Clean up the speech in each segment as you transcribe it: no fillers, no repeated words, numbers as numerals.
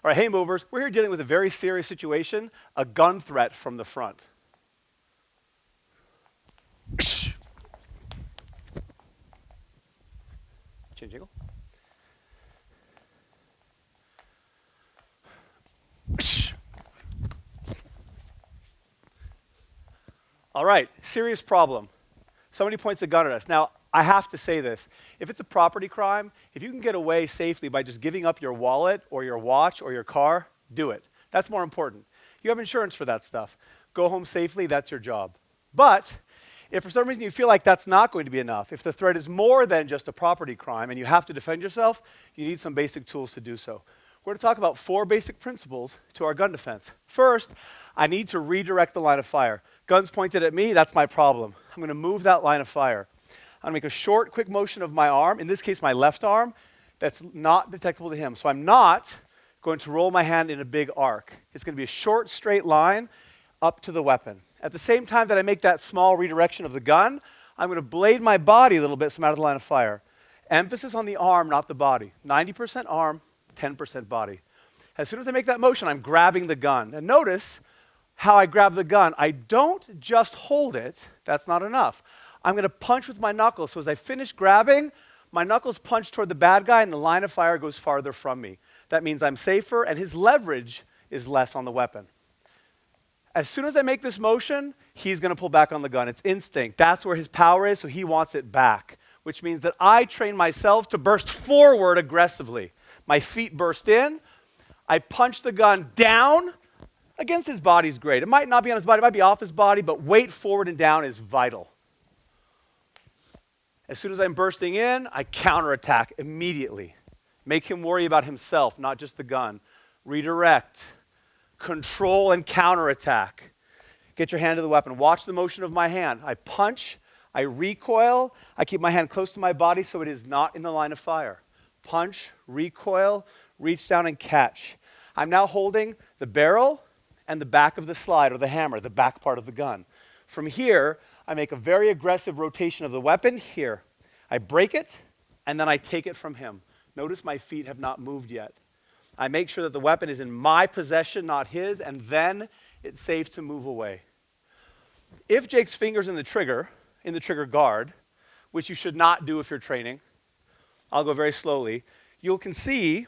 All right, hey movers, we're here dealing with a very serious situation, a gun threat from the front. Change angle. All right, serious problem. Somebody points a gun at us. Now, I have to say this. If it's a property crime, if you can get away safely by just giving up your wallet or your watch or your car, do it. That's more important. You have insurance for that stuff. Go home safely, that's your job. But if for some reason you feel like that's not going to be enough, if the threat is more than just a property crime and you have to defend yourself, you need some basic tools to do so. We're going to talk about 4 basic principles to our gun defense. First, I need to redirect the line of fire. Guns pointed at me, that's my problem. I'm going to move that line of fire. I'm going to make a short, quick motion of my arm, in this case my left arm, that's not detectable to him. So I'm not going to roll my hand in a big arc. It's going to be a short, straight line up to the weapon. At the same time that I make that small redirection of the gun, I'm going to blade my body a little bit so I'm out of the line of fire. Emphasis on the arm, not the body. 90% arm, 10% body. As soon as I make that motion, I'm grabbing the gun. And notice how I grab the gun. I don't just hold it. That's not enough. I'm going to punch with my knuckles. So as I finish grabbing, my knuckles punch toward the bad guy and the line of fire goes farther from me. That means I'm safer and his leverage is less on the weapon. As soon as I make this motion, he's going to pull back on the gun. It's instinct. That's where his power is, so he wants it back, which means that I train myself to burst forward aggressively. My feet burst in. I punch the gun down. Against his body is great. It might not be on his body. It might be off his body, but weight forward and down is vital. As soon as I'm bursting in, I counterattack immediately. Make him worry about himself, not just the gun. Redirect. Control and counterattack. Get your hand to the weapon. Watch the motion of my hand. I punch, I recoil, I keep my hand close to my body so it is not in the line of fire. Punch, recoil, reach down and catch. I'm now holding the barrel and the back of the slide or the hammer, the back part of the gun. From here, I make a very aggressive rotation of the weapon here. I break it and then I take it from him. Notice my feet have not moved yet. I make sure that the weapon is in my possession, not his, and then it's safe to move away. If Jake's finger's in the trigger guard, which you should not do if you're training, I'll go very slowly, you can see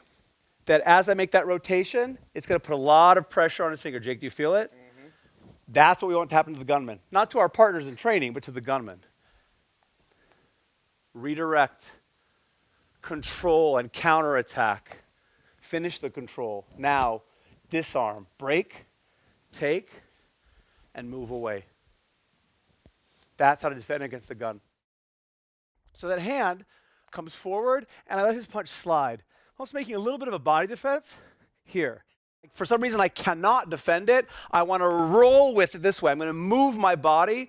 that as I make that rotation, it's going to put a lot of pressure on his finger. Jake, do you feel it? Mm-hmm. That's what we want to happen to the gunman. Not to our partners in training, but to the gunman. Redirect, control, and counterattack. Finish the control. Now, disarm. Break, take, and move away. That's how to defend against the gun. So that hand comes forward, and I let his punch slide. I'm also making a little bit of a body defense here. For some reason, I cannot defend it. I want to roll with it this way. I'm going to move my body